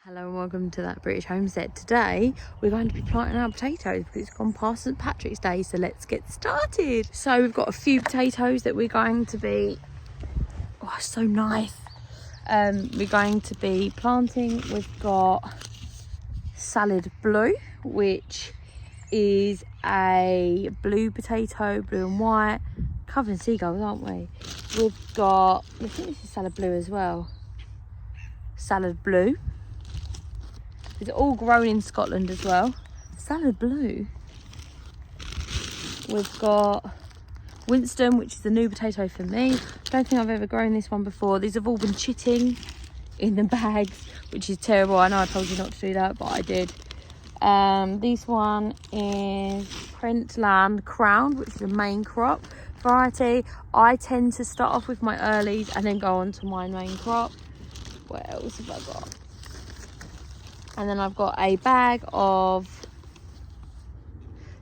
Hello and welcome to That British Homestead. Today we're going to be planting our potatoes because it's gone past St Patrick's Day, so let's get started. So we've got a few potatoes that we're going to be, oh so nice, we're going to be planting. We've got Salad Blue, which is a blue potato, blue and white, covered in seagulls, aren't we? We've got, I think this is Salad Blue as well, Salad Blue. It's all grown in Scotland as well. Salad Blue. We've got Winston, which is the new potato for me. Don't think I've ever grown this one before. These have all been chitting in the bags, which is terrible. I know I told you not to do that, but I did. This one is Prentland Crown, which is the main crop variety. I tend to start off with my earlies and then go on to my main crop. What else have I got? And then I've got a bag of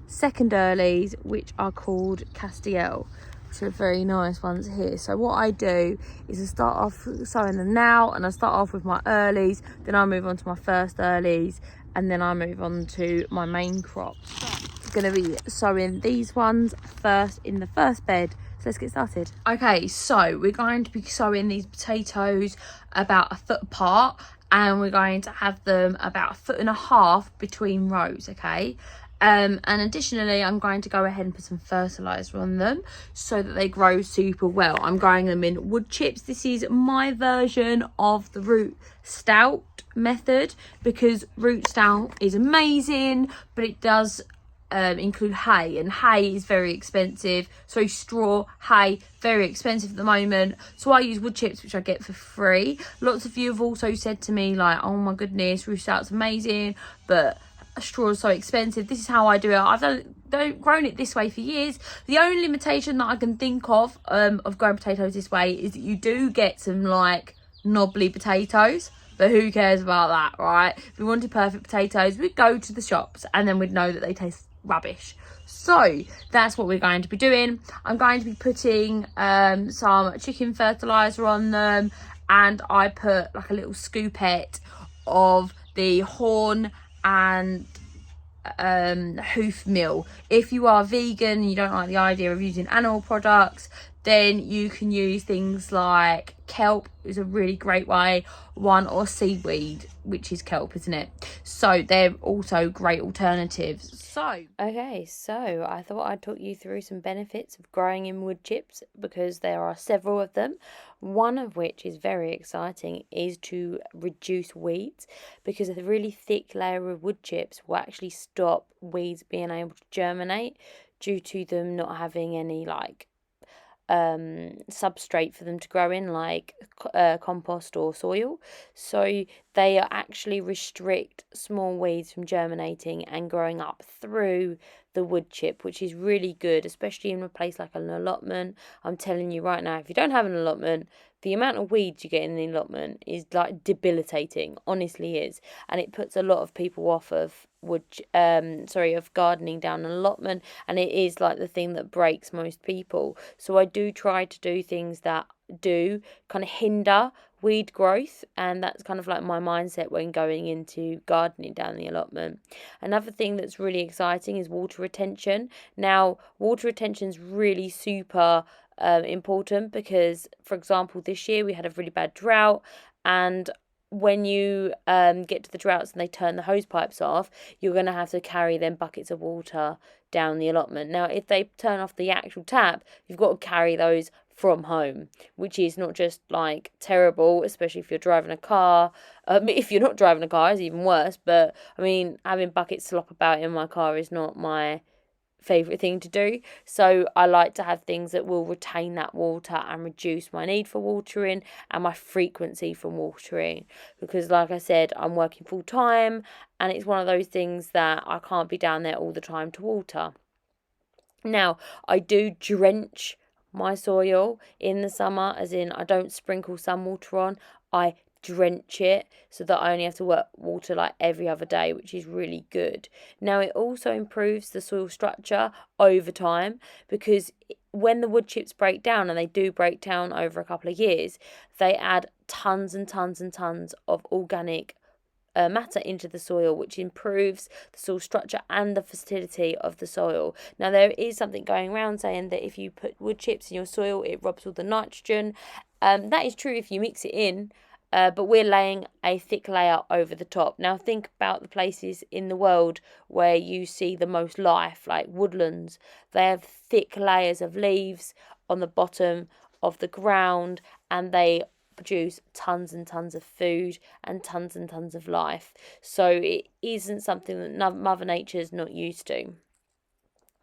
second earlies, which are called Castiel, which are very nice ones here. So what I do is I start off sowing them now, and I start off with my earlies, then I move on to my first earlies, and then I move on to my main crop. I'm going to be sowing these ones first in the first bed. So let's get started. Okay, so we're going to be sowing these potatoes about 1 foot apart, and we're going to have them about 1.5 feet between rows, okay? And additionally, I'm going to go ahead and put some fertilizer on them so that they grow super well. I'm growing them in wood chips. This is my version of the root stout method, because root stout is amazing, but it does include hay, and hay is very expensive. So straw, hay, very expensive at the moment. So I use wood chips, which I get for free. Lots of you have also said to me like, oh my goodness, root stout's amazing, but straw is so expensive. This is how I do it. I've grown it this way for years. The only limitation that I can think of growing potatoes this way is that you do get some like knobbly potatoes, but who cares about that, right? If we wanted perfect potatoes, we'd go to the shops and then we'd know that they taste rubbish. So that's what we're going to be doing. I'm going to be putting some chicken fertilizer on them, and I put like a little scoopette of the Horn and hoof meal. If you are vegan and you don't like the idea of using animal products, then you can use things like kelp is a really great one, or seaweed, which is kelp, isn't it? So they're also great alternatives. So I thought I'd talk you through some benefits of growing in wood chips, because there are several of them. One of which is very exciting is to reduce weeds, because a really thick layer of wood chips will actually stop weeds being able to germinate due to them not having any like substrate for them to grow in, like compost or soil. So they actually restrict small weeds from germinating and growing up through the wood chip, which is really good, especially in a place like an allotment. I'm telling you right now, if you don't have an allotment, the amount of weeds you get in the allotment is like debilitating, honestly is, and it puts a lot of people off of of gardening down an allotment, and it is like the thing that breaks most people. So I do try to do things that do kind of hinder weed growth, and that's kind of like my mindset when going into gardening down the allotment. Another thing that's really exciting is water retention. Now, water retention is really super important, because for example this year we had a really bad drought, and when you get to the droughts and they turn the hose pipes off, you're going to have to carry them buckets of water down the allotment. Now if they turn off the actual tap, you've got to carry those from home, which is not just like terrible, especially if you're driving a car. If you're not driving a car, it's even worse, but I mean, having buckets slop about in my car is not my favourite thing to do. So I like to have things that will retain that water and reduce my need for watering and my frequency from watering, because like I said, I'm working full time and it's one of those things that I can't be down there all the time to water. Now I do drench my soil in the summer, as in I don't sprinkle some water on, I drench it, so that I only have to water like every other day, which is really good. Now it also improves the soil structure over time, because when the wood chips break down, and they do break down over a couple of years, they add tons and tons and tons of organic matter into the soil, which improves the soil structure and the fertility of the soil. Now, there is something going around saying that if you put wood chips in your soil, it robs all the nitrogen. That is true if you mix it in, but we're laying a thick layer over the top. Now, think about the places in the world where you see the most life, like woodlands. They have thick layers of leaves on the bottom of the ground, and they produce tons and tons of food and tons of life. So it isn't something that Mother Nature's not used to.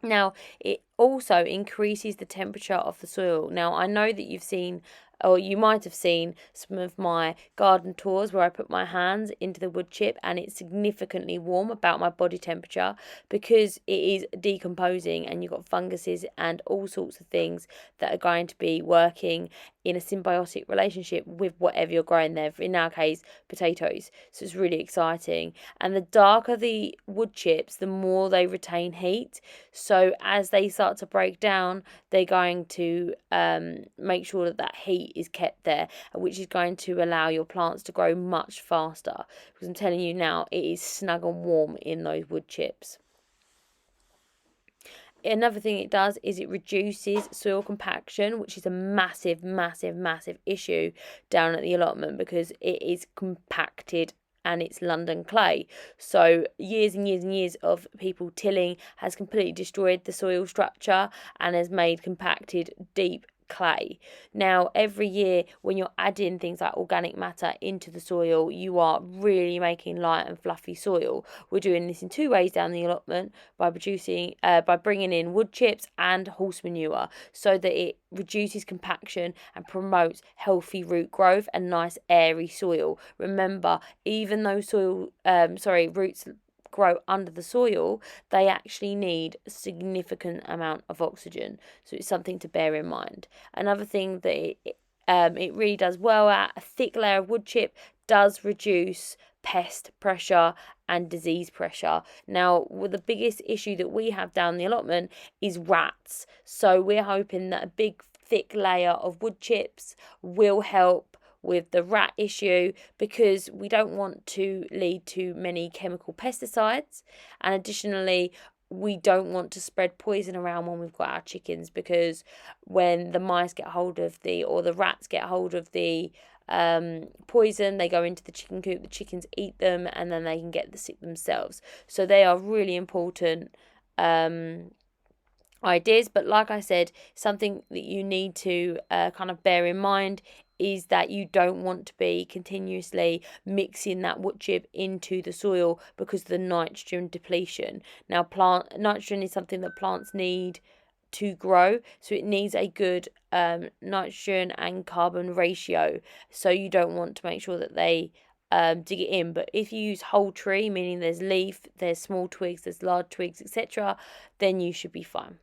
Now, it also increases the temperature of the soil. Now, I know that you've seen, or you might have seen, some of my garden tours where I put my hands into the wood chip and it's significantly warm, about my body temperature, because it is decomposing and you've got funguses and all sorts of things that are going to be working in a symbiotic relationship with whatever you're growing there. In our case, potatoes. So it's really exciting. And the darker the wood chips, the more they retain heat. So as they start to break down, they're going to make sure that that heat is kept there, which is going to allow your plants to grow much faster. Because I'm telling you now, it is snug and warm in those wood chips. Another thing it does is it reduces soil compaction, which is a massive issue down at the allotment, because it is compacted and it's London clay. So years and years of people tilling has completely destroyed the soil structure and has made compacted deep clay. Now, every year when you're adding things like organic matter into the soil, you are really making light and fluffy soil. We're doing this in two ways down the allotment, by bringing in wood chips and horse manure, so that it reduces compaction and promotes healthy root growth and nice airy soil. Remember, even though roots grow under the soil, they actually need a significant amount of oxygen. So it's something to bear in mind. Another thing that it really does well at, a thick layer of wood chip does reduce pest pressure and disease pressure. Now, the biggest issue that we have down the allotment is rats. So we're hoping that a big thick layer of wood chips will help with the rat issue, because we don't want to lead to many chemical pesticides, and additionally we don't want to spread poison around when we've got our chickens, because when the mice get hold of the rats get hold of the poison, they go into the chicken coop, the chickens eat them, and then they can get the sick themselves. So they are really important ideas. But like I said, something that you need to kind of bear in mind is that you don't want to be continuously mixing that wood chip into the soil because of the nitrogen depletion. Now, nitrogen is something that plants need to grow, so it needs a good nitrogen and carbon ratio. So you don't want to make sure that they dig it in. But if you use whole tree, meaning there's leaf, there's small twigs, there's large twigs, etc., then you should be fine.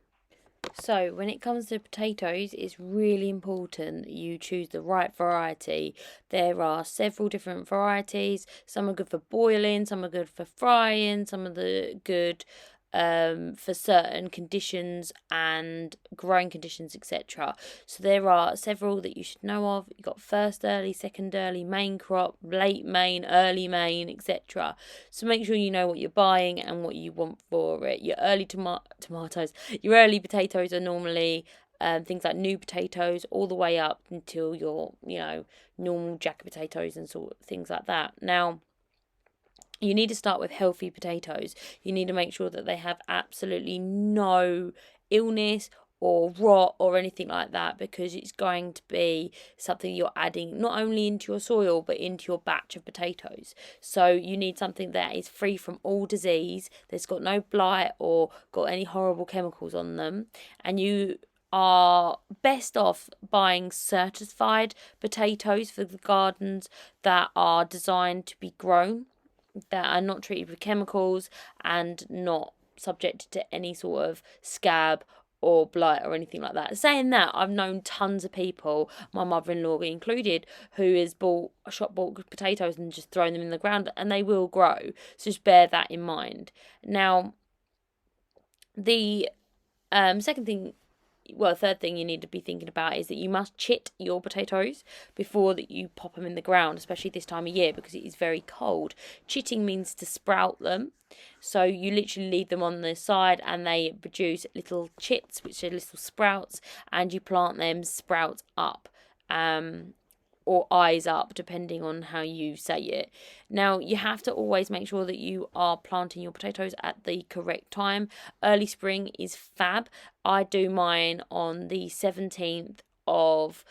So when it comes to potatoes, it's really important that you choose the right variety. There are several different varieties. Some are good for boiling, some are good for frying, some are good for certain conditions and growing conditions, etc. So there are several that you should know of. You've got first early, second early, main crop, late main, early main, etc. So make sure you know what you're buying and what you want for it. Your early your early potatoes are normally things like new potatoes, all the way up until your normal jacket potatoes and sort of things like that. Now, you need to start with healthy potatoes. You need to make sure that they have absolutely no illness or rot or anything like that, because it's going to be something you're adding not only into your soil but into your batch of potatoes. So you need something that is free from all disease, that's got no blight or got any horrible chemicals on them, and you are best off buying certified potatoes for the gardens that are designed to be grown, that are not treated with chemicals and not subjected to any sort of scab or blight or anything like that. Saying that, I've known tons of people, my mother-in-law included, who has bought potatoes and just thrown them in the ground, and they will grow. So just bear that in mind. Now, the second thing third thing you need to be thinking about is that you must chit your potatoes before that you pop them in the ground, especially this time of year because it is very cold. Chitting means to sprout them. So you literally leave them on the side and they produce little chits, which are little sprouts, and you plant them sprout up. Or eyes up, depending on how you say it. Now, you have to always make sure that you are planting your potatoes at the correct time. Early spring is fab. I do mine on the 17th of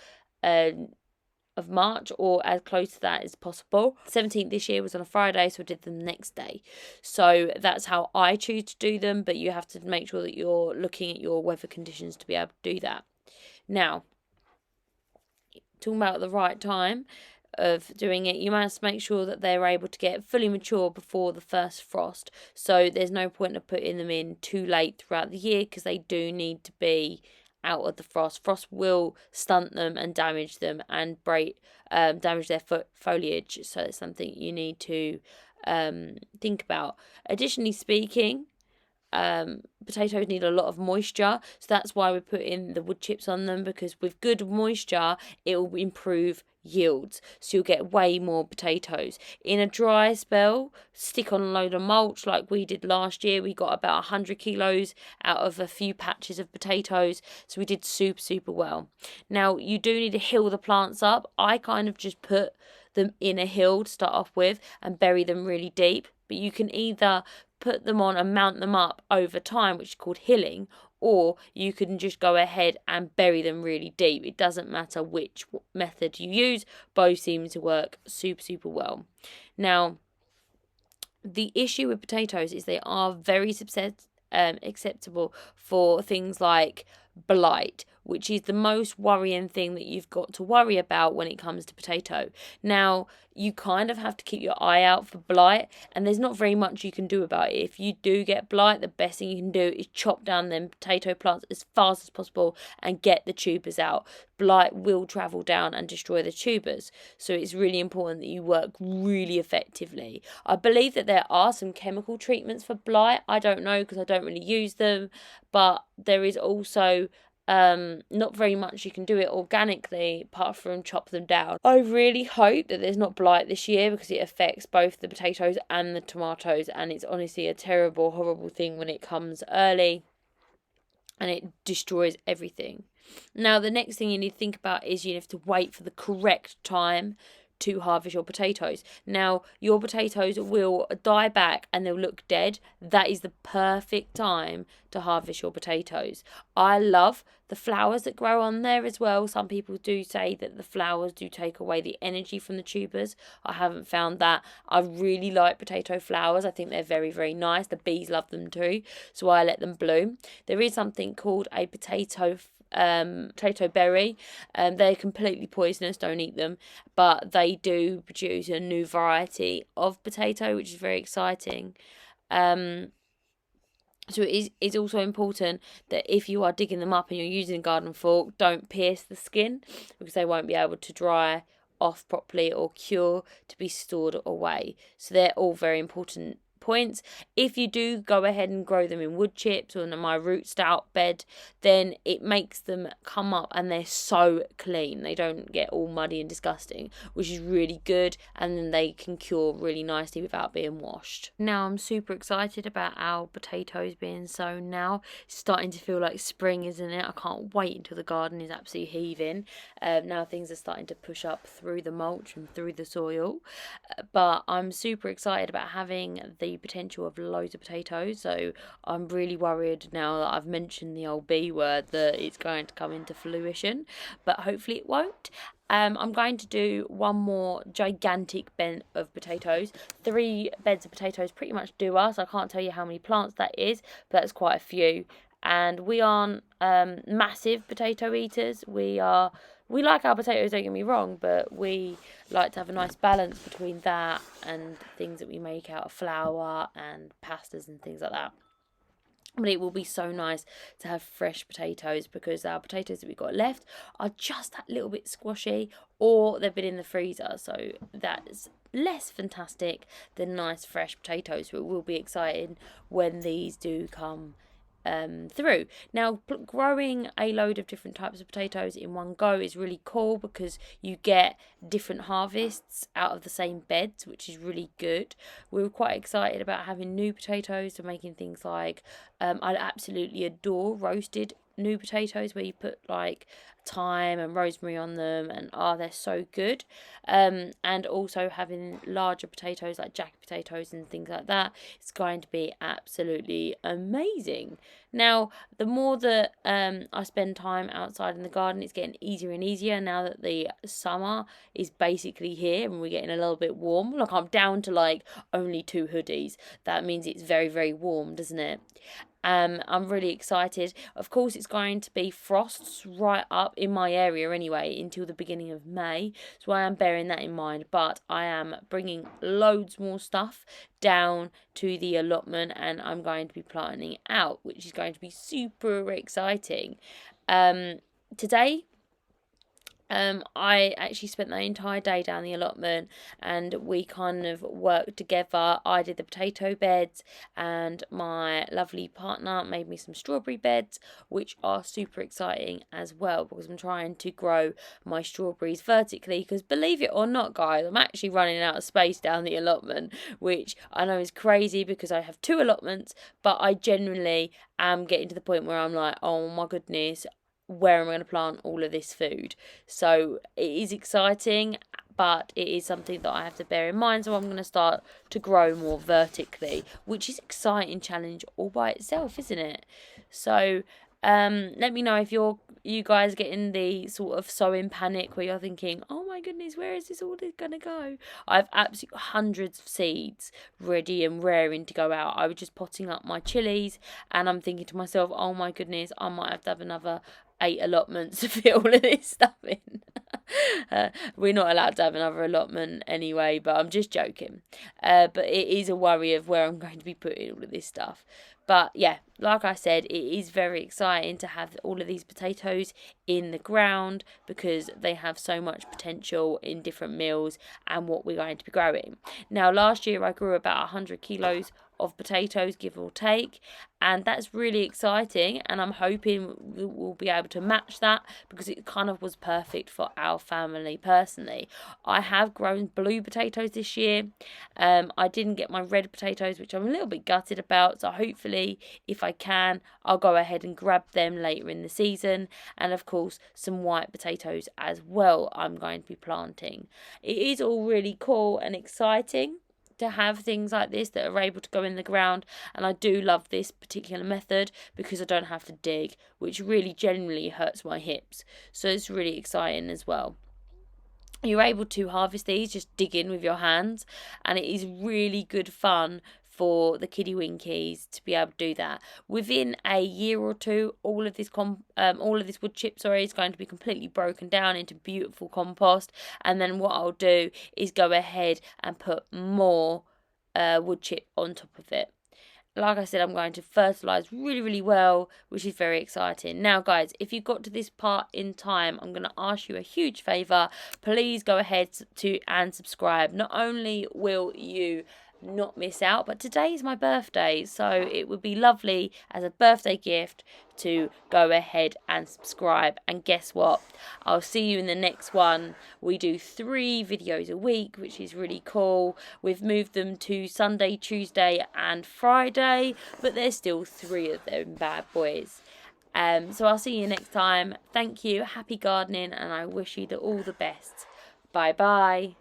March, or as close to that as possible. 17th this year was on a Friday, so I did them the next day. So that's how I choose to do them, but you have to make sure that you're looking at your weather conditions to be able to do that. Now, talking about the right time of doing it, you must make sure that they're able to get fully mature before the first frost. So there's no point of putting them in too late throughout the year because they do need to be out of the frost. Frost will stunt them and damage them and damage their foliage. So it's something you need to think about. Additionally speaking, potatoes need a lot of moisture, so that's why we put in the wood chips on them, because with good moisture it will improve yields, so you'll get way more potatoes. In a dry spell, stick on a load of mulch like we did last year. We got about 100 kilos out of a few patches of potatoes, so we did super well. Now you do need to hill the plants up. I kind of just put them in a hill to start off with and bury them really deep, but you can either put them on and mount them up over time, which is called hilling, or you can just go ahead and bury them really deep. It doesn't matter which method you use, both seem to work super well. Now, the issue with potatoes is they are very acceptable for things like blight, which is the most worrying thing that you've got to worry about when it comes to potato. Now, you kind of have to keep your eye out for blight, and there's not very much you can do about it. If you do get blight, the best thing you can do is chop down them potato plants as fast as possible and get the tubers out. Blight will travel down and destroy the tubers, so it's really important that you work really effectively. I believe that there are some chemical treatments for blight. I don't know because I don't really use them, but there is also not very much you can do it organically apart from chop them down. I really hope that there's not blight this year because it affects both the potatoes and the tomatoes, and it's honestly a terrible, horrible thing when it comes early and it destroys everything. Now, the next thing you need to think about is you have to wait for the correct time to harvest your potatoes. Now, your potatoes will die back and they'll look dead. That is the perfect time to harvest your potatoes. I love the flowers that grow on there as well. Some people do say that the flowers do take away the energy from the tubers. I haven't found that. I really like potato flowers. I think they're very nice. The bees love them too, so I let them bloom. There is something called a potato berry. They're completely poisonous, don't eat them, but they do produce a new variety of potato, which is very exciting. So it's also important that if you are digging them up and you're using a garden fork, don't pierce the skin because they won't be able to dry off properly or cure to be stored away. So they're all very important points. If you do go ahead and grow them in wood chips or in my root stout bed, then it makes them come up and they're so clean. They don't get all muddy and disgusting, which is really good, and then they can cure really nicely without being washed. Now I'm super excited about our potatoes being sown now. It's starting to feel like spring, isn't it? I can't wait until the garden is absolutely heaving. Now things are starting to push up through the mulch and through the soil, but I'm super excited about having the potential of loads of potatoes. So I'm really worried now that I've mentioned the old B word that it's going to come into fruition, but hopefully it won't. I'm going to do one more gigantic bed of potatoes. 3 beds of potatoes pretty much do us. I can't tell you how many plants that is, but that's quite a few. And we aren't massive potato eaters. We like our potatoes, don't get me wrong, but we like to have a nice balance between that and things that we make out of flour and pastas and things like that. But it will be so nice to have fresh potatoes because our potatoes that we've got left are just that little bit squashy, or they've been in the freezer, so that's less fantastic than nice fresh potatoes. So it will be exciting when these do come through. Now, growing a load of different types of potatoes in one go is really cool because you get different harvests out of the same beds, which is really good. We were quite excited about having new potatoes and making things like I absolutely adore roasted new potatoes where you put like thyme and rosemary on them, and they're so good. And also having larger potatoes like jacket potatoes and things like that, it's going to be absolutely amazing. Now, the more that I spend time outside in the garden, it's getting easier and easier now that the summer is basically here and we're getting a little bit warm. Like, I'm down to like only 2 hoodies. That means it's very, very warm, doesn't it? I'm really excited. Of course, it's going to be frosts right up in my area anyway until the beginning of May, so I am bearing that in mind. But I am bringing loads more stuff down to the allotment, and I'm going to be planting it out, which is going to be super exciting. Today, I actually spent the entire day down the allotment, and we kind of worked together. I did the potato beds, and my lovely partner made me some strawberry beds, which are super exciting as well because I'm trying to grow my strawberries vertically. Because believe it or not, guys, I'm actually running out of space down the allotment, which I know is crazy because I have 2 allotments, but I genuinely am getting to the point where I'm like, oh my goodness, where am I going to plant all of this food? So it is exciting, but it is something that I have to bear in mind. So I'm going to start to grow more vertically, which is an exciting challenge all by itself, isn't it? So let me know if you guys getting the sort of sowing panic where you're thinking, oh my goodness, where is this all going to go? I have absolutely hundreds of seeds ready and raring to go out. I was just potting up my chilies, and I'm thinking to myself, oh my goodness, I might have to have another 8 allotments to fit all of this stuff in. We're not allowed to have another allotment anyway, but I'm just joking. But it is a worry of where I'm going to be putting all of this stuff. But yeah, like I said, it is very exciting to have all of these potatoes in the ground because they have so much potential in different meals and what we're going to be growing. Now, last year I grew about 100 kilos of potatoes, give or take, and that's really exciting, and I'm hoping we'll be able to match that because it kind of was perfect for our family personally. I have grown blue potatoes this year. I didn't get my red potatoes, which I'm a little bit gutted about, so hopefully if I can, I'll go ahead and grab them later in the season. And of course some white potatoes as well I'm going to be planting. It is all really cool and exciting to have things like this that are able to go in the ground, and I do love this particular method because I don't have to dig, which really generally hurts my hips, so it's really exciting as well. You're able to harvest these, just dig in with your hands, and it is really good fun for the kiddie winkies to be able to do that. Within a year or two, all of this wood chip, is going to be completely broken down into beautiful compost, and then what I'll do is go ahead and put more wood chip on top of it. Like I said, I'm going to fertilise really, really well, which is very exciting. Now, guys, if you got to this part in time, I'm going to ask you a huge favour. Please go ahead and subscribe. Not only will you not miss out, but today is my birthday, so it would be lovely as a birthday gift to go ahead and subscribe. And guess what, I'll see you in the next one. We do 3 videos a week, which is really cool. We've moved them to Sunday, Tuesday and Friday, but there's still 3 of them bad boys. So I'll see you next time. Thank you, happy gardening, and I wish you all the best. Bye bye.